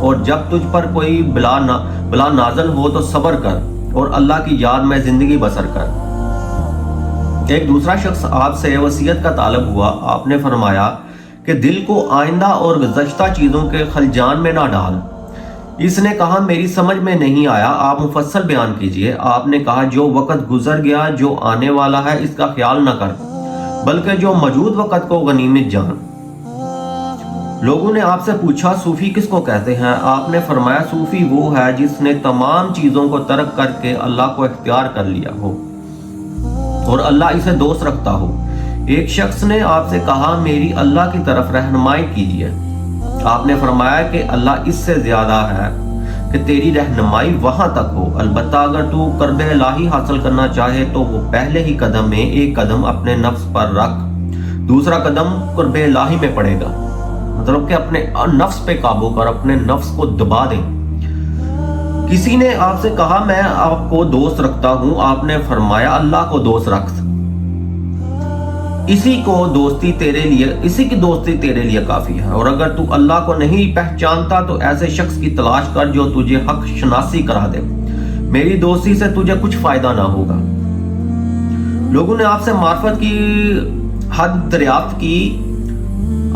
اور جب تجھ پر کوئی بلا نازل ہو تو صبر کر اور اللہ کی یاد میں زندگی بسر کر۔ ایک دوسرا شخص آپ سے وصیت کا طالب ہوا، آپ نے فرمایا کہ دل کو آئندہ اور گزشتہ چیزوں کے خلجان میں نہ ڈال۔ اس نے کہا میری سمجھ میں نہیں آیا، آپ مفصل بیان کیجئے۔ آپ نے کہا جو وقت گزر گیا، جو آنے والا ہے اس کا خیال نہ کر، بلکہ جو موجود وقت کو غنیمت جان۔ لوگوں نے آپ سے پوچھا صوفی کس کو کہتے ہیں؟ آپ نے فرمایا صوفی وہ ہے جس نے تمام چیزوں کو ترک کر کے اللہ کو اختیار کر لیا ہو اور اللہ اسے دوست رکھتا ہو۔ ایک شخص نے آپ سے کہا میری اللہ کی طرف رہنمائی کیجیے۔ آپ نے فرمایا کہ اللہ اس سے زیادہ ہے کہ تیری رہنمائی وہاں تک ہو، البتہ اگر تو قرب الہی حاصل کرنا چاہے تو وہ پہلے ہی قدم میں ایک قدم اپنے نفس پر رکھ، دوسرا قدم قرب الہی میں پڑے گا۔ مطلب کہ اپنے نفس پہ قابو کر، اپنے نفس کو دبا دے۔ کسی نے آپ سے کہا میں آپ کو دوست رکھتا ہوں۔ آپ نے فرمایا اللہ کو دوست رکھ، اسی کی دوستی تیرے لیے کافی ہے، اور اگر تو اللہ کو نہیں پہچانتا تو ایسے شخص کی تلاش کر جو تجھے حق شناسی کرا دے، میری دوستی سے تجھے کچھ فائدہ نہ ہوگا۔ لوگوں نے آپ سے معرفت کی حد دریافت کی۔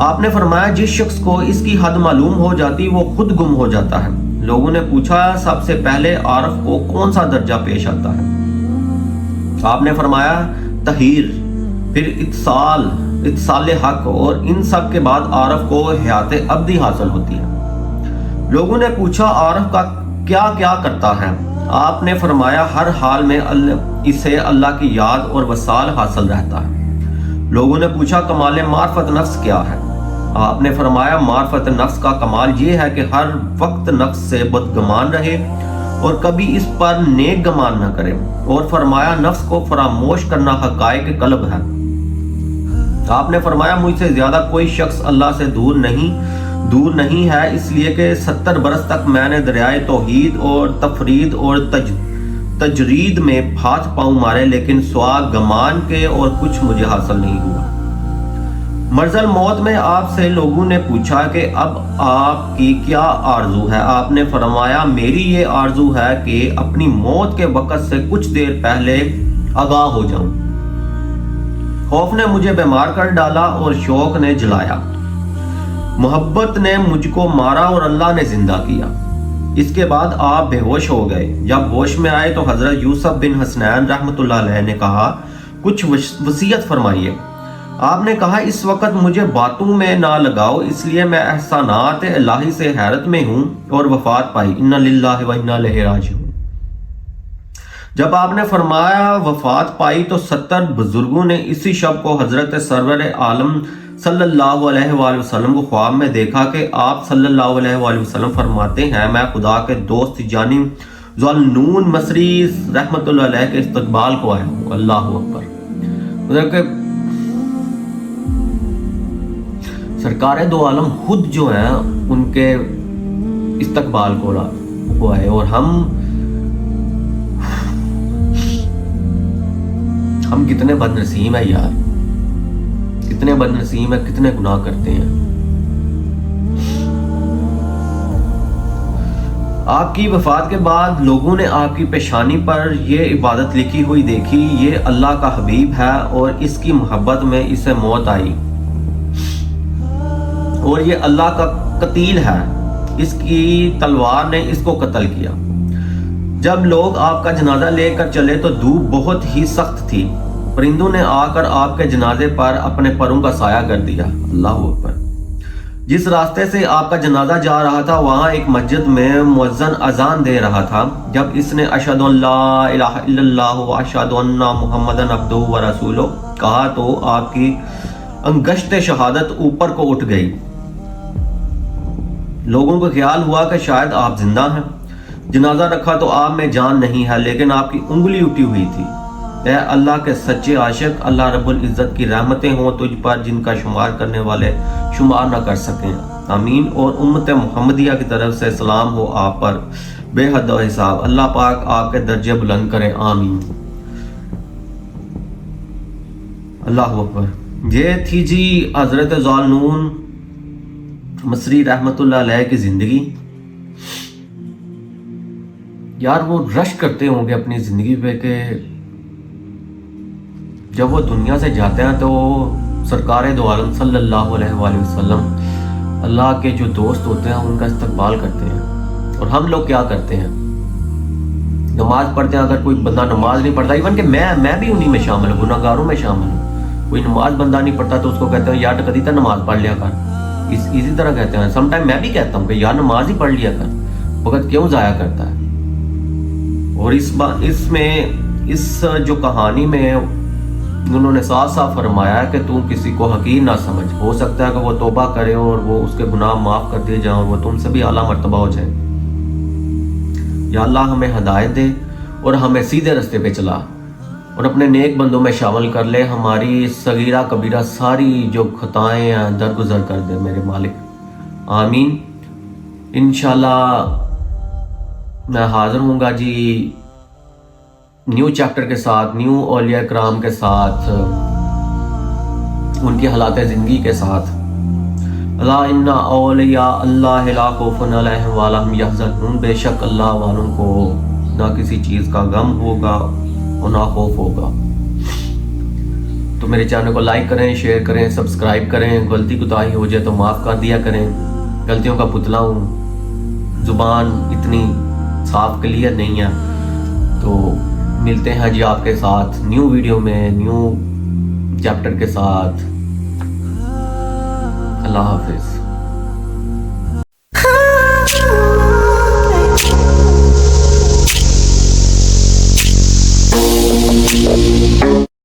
آپ نے فرمایا جس شخص کو اس کی حد معلوم ہو جاتی وہ خود گم ہو جاتا ہے۔ لوگوں نے پوچھا سب سے پہلے عارف کو کون سا درجہ پیش آتا ہے؟ آپ نے فرمایا تحیر، پھر اتصال حق، اور ان سب کے بعد عارف کو حیات ابدی حاصل ہوتی ہے۔ لوگوں نے پوچھا عارف کا کیا کیا کرتا ہے؟ آپ نے فرمایا ہر حال میں اسے اللہ کی یاد اور وصال حاصل رہتا ہے۔ لوگوں نے پوچھا کمال معرفت نفس کیا ہے؟ آپ نے فرمایا معرفت نفس کا کمال یہ ہے کہ ہر وقت نفس سے بدگمان رہے اور کبھی اس پر نیک گمان نہ کرے، اور فرمایا نفس کو فراموش کرنا حقائق قلب ہے۔ آپ نے فرمایا مجھ سے زیادہ کوئی شخص اللہ سے دور نہیں ہے، اس لیے کہ 70 برس تک میں نے دریائے توحید اور تفرید اور تجرید میں ہاتھ پاؤں مارے، لیکن سوا گمان کے اور کچھ مجھے حاصل نہیں ہوا۔ مرض الموت میں آپ سے لوگوں نے پوچھا کہ اب آپ کی کیا آرزو ہے؟ آپ نے فرمایا میری یہ آرزو ہے کہ اپنی موت کے وقت سے کچھ دیر پہلے آگاہ ہو جاؤں۔ خوف نے مجھے بیمار کر ڈالا اور شوق نے جلایا، محبت نے مجھ کو مارا اور اللہ نے زندہ کیا۔ اس کے بعد آپ بے ہوش ہو گئے۔ جب ہوش میں آئے تو حضرت یوسف بن حسنین رحمۃ اللہ علیہ نے کہا کچھ وصیت فرمائیے۔ آپ نے کہا اس وقت مجھے باتوں میں نہ لگاؤ، اس لیے میں احسانات الہی سے حیرت میں ہوں اور وفات پائی، انا للہ و انا الیہ راجعون۔ جب آپ نے فرمایا وفات پائی تو 70 بزرگوں نے اسی شب کو حضرت سرور عالم صلی اللہ علیہ وآلہ وسلم کو خواب میں دیکھا کہ آپ صلی اللہ علیہ وآلہ وسلم فرماتے ہیں میں خدا کے دوست جانی ذوالنون مصری رحمت اللہ علیہ کے استقبال کو آیا ہوں۔ اللہ اکبر۔ مطلب کہ سرکار دو عالم خود جو ہیں ان کے استقبال کو آئے، اور ہم کتنے بد نصیب ہیں یار، کتنے بد نصیب ہیں، کتنے گناہ کرتے ہیں۔ آپ کی وفات کے بعد لوگوں نے آپ کی پیشانی پر یہ عبادت لکھی ہوئی دیکھی، یہ اللہ کا حبیب ہے اور اس کی محبت میں اسے موت آئی، اور یہ اللہ کا قتیل ہے، اس کی تلوار نے اس کو قتل کیا۔ جب لوگ آپ کا جنازہ لے کر چلے تو دھوپ بہت ہی سخت تھی، پرندوں نے آ کر آپ کے جنازے پر اپنے پروں کا سایہ کر دیا۔ اللہ اکبر۔ جس راستے سے آپ کا جنازہ جا رہا تھا وہاں ایک مسجد میں مؤذن اذان دے رہا تھا۔ جب اس نے اشہد ان لا الہ الا اللہ و اشہد ان محمدن عبدہ و رسولہ کہا تو آپ کی انگشت شہادت اوپر کو اٹھ گئی۔ لوگوں کو خیال ہوا کہ شاید آپ زندہ ہیں۔ جنازہ رکھا تو آپ میں جان نہیں ہے، لیکن آپ کی انگلی اٹھی ہوئی تھی۔ اے اللہ کے سچے عاشق، اللہ رب العزت کی رحمتیں ہوں تجھ پر جن کا شمار کرنے والے شمار نہ کر سکیں، آمین۔ اور امت محمدیہ کی طرف سے سلام ہو آپ پر بے حد و حساب، اللہ پاک آپ کے درجے بلند کرے، آمین۔ اللہ اکبر۔ یہ تھی جی حضرت ذوالنون مصری رحمت اللہ علیہ کی زندگی، یار وہ رش کرتے ہوں گے اپنی زندگی پہ کہ جب وہ دنیا سے جاتے ہیں تو سرکار دو عالم صلی اللہ علیہ وآلہ وسلم اللہ کے جو دوست ہوتے ہیں ان کا استقبال کرتے ہیں. اور ہم لوگ کیا کرتے ہیں؟ نماز پڑھتے ہیں. اگر کوئی بندہ نماز نہیں پڑھتا، ایون کہ میں بھی انہی میں شامل ہوں، گناہ گاروں میں شامل ہوں. کوئی نماز بندہ نہیں پڑھتا تو اس کو کہتے ہیں یار کدی تو نماز پڑھ لیا کر. اسی طرح کہتے ہیں. سم ٹائم میں بھی کہتا ہوں کہ یار نماز ہی پڑھ لیا کر، وقت کیوں ضائع کرتا ہے. اور اس جو کہانی میں انہوں نے صاف صاف فرمایا ہے کہ تو کسی کو حقیر نہ سمجھ. ہو سکتا ہے کہ وہ توبہ کرے اور وہ اس کے گناہ معاف کر دیے جائیں اور وہ تم سے بھی اعلیٰ مرتبہ ہو جائے. یا اللہ ہمیں ہدایت دے اور ہمیں سیدھے رستے پہ چلا اور اپنے نیک بندوں میں شامل کر لے. ہماری صغیرہ کبیرہ ساری جو خطائیں ہیں درگزر کر دے میرے مالک. آمین. انشاءاللہ میں حاضر ہوں گا جی نیو چیپٹر کے ساتھ، نیو اولیاء کرام کے ساتھ، ان کی حالات زندگی کے ساتھ. الا ان اولیاء اللہ لا خوف علیہم ولا هم یحزنون. بے شک اللہ والوں کو نہ کسی چیز کا غم ہوگا اور نہ خوف ہوگا. تو میرے چینل کو لائک کریں، شیئر کریں، سبسکرائب کریں. غلطی کوتاہی ہو جائے تو معاف کر دیا کریں. غلطیوں کا پتلا ہوں، زبان اتنی صاف کلیئر نہیں ہے. تو ملتے ہیں جی آپ کے ساتھ نیو ویڈیو میں، نیو چیپٹر کے ساتھ. اللہ حافظ.